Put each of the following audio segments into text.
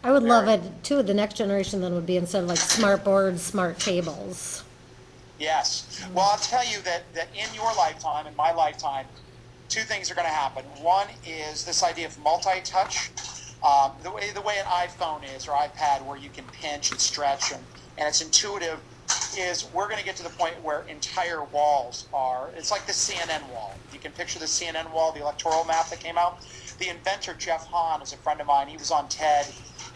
I would love Very. it too. The next generation then would be instead of like smart boards, smart tables. Yes. Well, I'll tell you that in your lifetime, in my lifetime, two things are going to happen. One is this idea of multi-touch. The way an iPhone is or iPad, where you can pinch and stretch and it's intuitive, is we're going to get to the point where entire walls are. It's like the CNN wall. If you can picture the CNN wall, the electoral map that came out. The inventor Jeff Hahn is a friend of mine. He was on TED,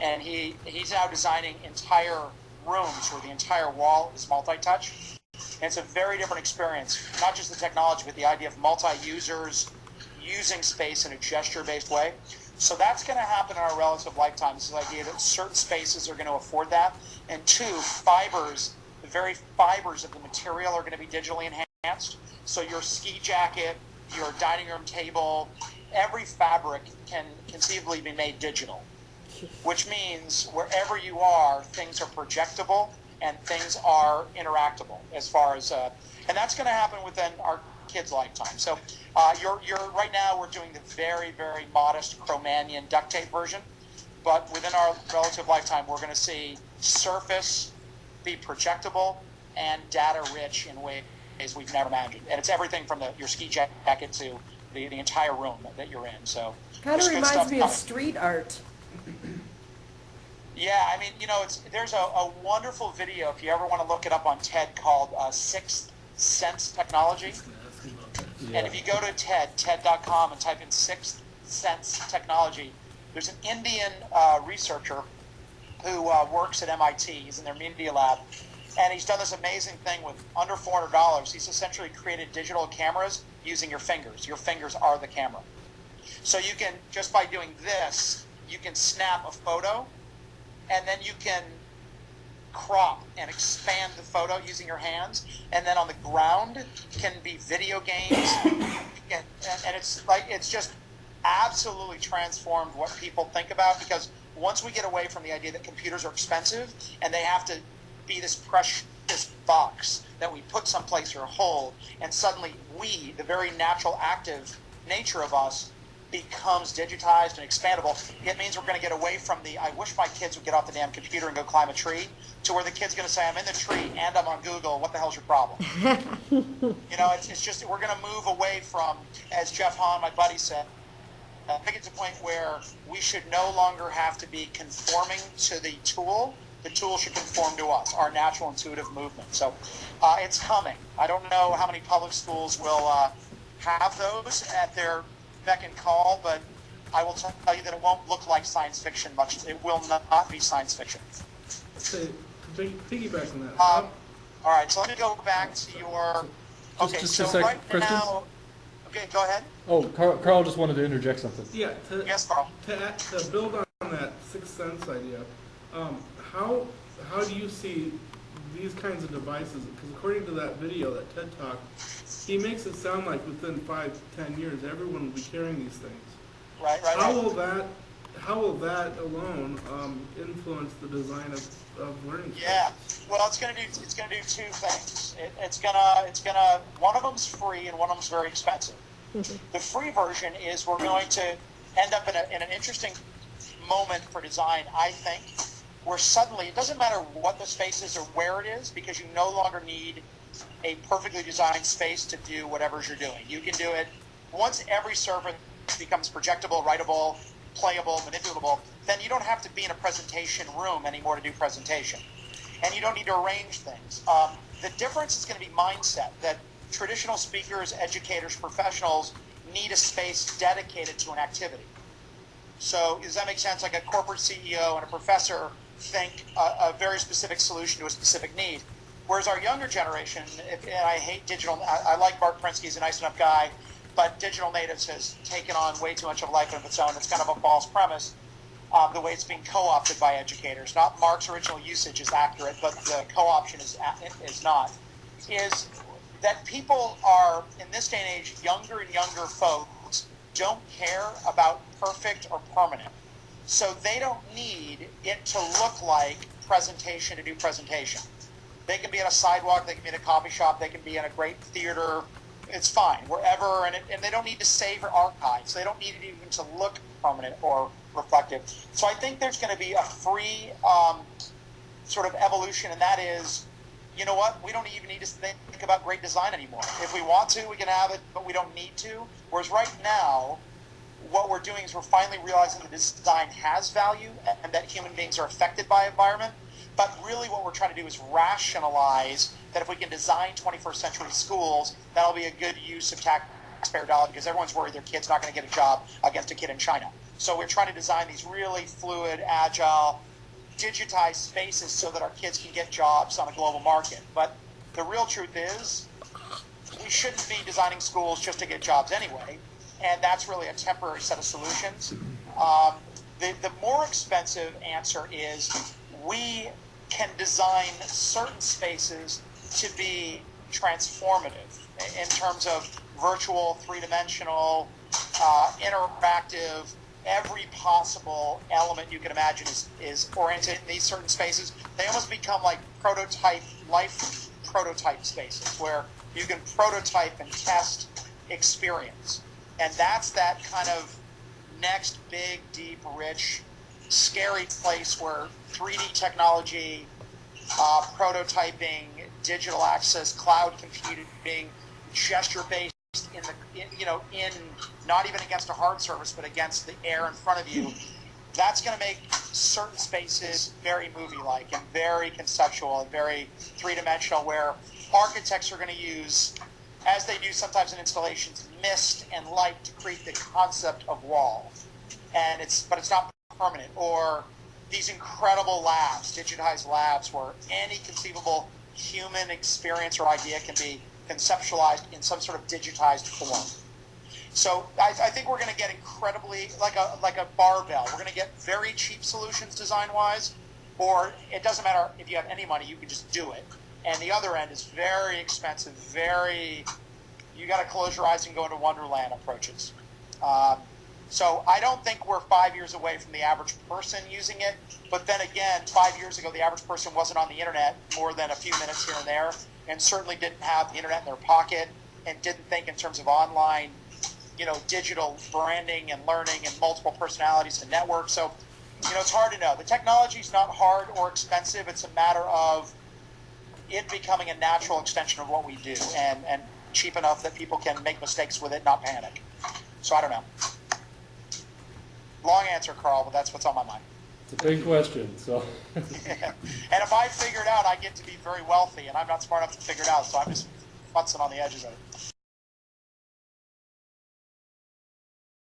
and he's now designing entire rooms where the entire wall is multi-touch. And it's a very different experience, not just the technology, but the idea of multi-users using space in a gesture-based way. So that's going to happen in our relative lifetime. This is the idea that certain spaces are going to afford that. And two, fibers, the very fibers of the material are going to be digitally enhanced. So your ski jacket, your dining room table, every fabric can conceivably be made digital, which means wherever you are, things are projectable and things are interactable as far as, and that's going to happen within our kids' lifetime. So you're right now we're doing the very, very modest Cro-Magnon duct tape version, but within our relative lifetime, we're going to see Surface be projectable and data rich in ways we've never imagined. And it's everything from your ski jacket to the entire room that you're in. So Kind of there's good reminds stuff me of coming. street art. Yeah, I mean, there's a wonderful video if you ever want to look it up on TED called Sixth Sense Technology. And if you go to TED.com and type in Sixth Sense Technology, there's an Indian researcher who works at MIT. He's in their media lab, and he's done this amazing thing with under $400. He's essentially created digital cameras using your fingers. Your fingers are the camera. So you can, just by doing this, you can snap a photo, and then you can crop and expand the photo using your hands, and then on the ground can be video games, and it's just absolutely transformed what people think about, because once we get away from the idea that computers are expensive and they have to be this precious box that we put someplace or hold, and suddenly we, the very natural active nature of us, becomes digitized and expandable, it means we're going to get away from the I wish my kids would get off the damn computer and go climb a tree, to where the kid's going to say, I'm in the tree and I'm on Google, what the hell's your problem? It's just, we're going to move away from, as Jeff Hahn, my buddy, said, I think it's a point where we should no longer have to be conforming to the tool. The tool should conform to us, our natural intuitive movement. So it's coming. I don't know how many public schools will have those at their beck and call, but I will tell you that it won't look like science fiction much. It will not be science fiction. Say, to piggyback on that. All right, so let me go back to your. Okay, just so a sec, right Kristen. now. Okay, go ahead. Oh, Carl just wanted to interject something. Yeah, Yes, Carl. to build on that sixth sense idea, how do you see these kinds of devices? Because according to that video, that TED Talk, he makes it sound like within 5 to 10 years, everyone will be carrying these things. Right. How will that alone influence the design of learning? Yeah. Well, it's gonna do two things. It's gonna one of them's free and one of them's very expensive. The free version is we're going to end up in an interesting moment for design, I think, where suddenly it doesn't matter what the space is or where it is, because you no longer need a perfectly designed space to do whatever you're doing. You can do it once every surface becomes projectable, writable, playable, manipulable, then you don't have to be in a presentation room anymore to do presentation. And you don't need to arrange things. The difference is going to be mindset, that traditional speakers, educators, professionals need a space dedicated to an activity. So does that make sense? Like a corporate CEO and a professor think a very specific solution to a specific need. Whereas our younger generation, and I hate digital, I like Bart Prinsky, he's a nice enough guy, but digital natives has taken on way too much of a life of its own. It's kind of a false premise, the way it's being co-opted by educators. Not Mark's original usage is accurate, but the co-option is not. Is that people are, in this day and age, younger and younger folks don't care about perfect or permanent. So they don't need it to look like presentation to do presentation. They can be in a sidewalk, they can be in a coffee shop, they can be in a great theater. It's fine, wherever, and they don't need to save or archive. So they don't need it even to look permanent or reflective. So I think there's going to be a free sort of evolution, and that is, you know what, we don't even need to think about great design anymore. If we want to, we can have it, but we don't need to. Whereas right now, what we're doing is we're finally realizing that design has value and that human beings are affected by environment. But really what we're trying to do is rationalize that if we can design 21st century schools, that'll be a good use of taxpayer dollars, because everyone's worried their kid's not going to get a job against a kid in China. So we're trying to design these really fluid, agile, digitized spaces so that our kids can get jobs on a global market. But the real truth is, we shouldn't be designing schools just to get jobs anyway, and that's really a temporary set of solutions. The more expensive answer is we can design certain spaces to be transformative in terms of virtual, three-dimensional, interactive. Every possible element you can imagine is oriented in these certain spaces. They almost become like life prototype spaces where you can prototype and test experience. And that's that kind of next big, deep, rich, scary place where 3D technology, prototyping, digital access, cloud computing, gesture-based in not even against a hard surface, but against the air in front of you, that's going to make certain spaces very movie-like and very conceptual and very three-dimensional, where architects are going to use, as they do sometimes in installations, mist and light to create the concept of wall. But it's not permanent. Or these incredible labs, digitized labs, where any conceivable human experience or idea can be conceptualized in some sort of digitized form. So I think we're going to get incredibly, like a barbell. We're going to get very cheap solutions design-wise, or it doesn't matter if you have any money, you can just do it. And the other end is very expensive, you got to close your eyes and go into Wonderland approaches. So I don't think we're 5 years away from the average person using it. But then again, 5 years ago, the average person wasn't on the internet more than a few minutes here and there, and certainly didn't have the internet in their pocket, and didn't think in terms of online, digital branding and learning and multiple personalities and networks. So, it's hard to know. The technology's not hard or expensive. It's a matter of it becoming a natural extension of what we do, and cheap enough that people can make mistakes with it, not panic. So I don't know. Long answer, Carl, but that's what's on my mind. It's a big question, so. And if I figure it out, I get to be very wealthy, and I'm not smart enough to figure it out, so I'm just futzing on the edges of it.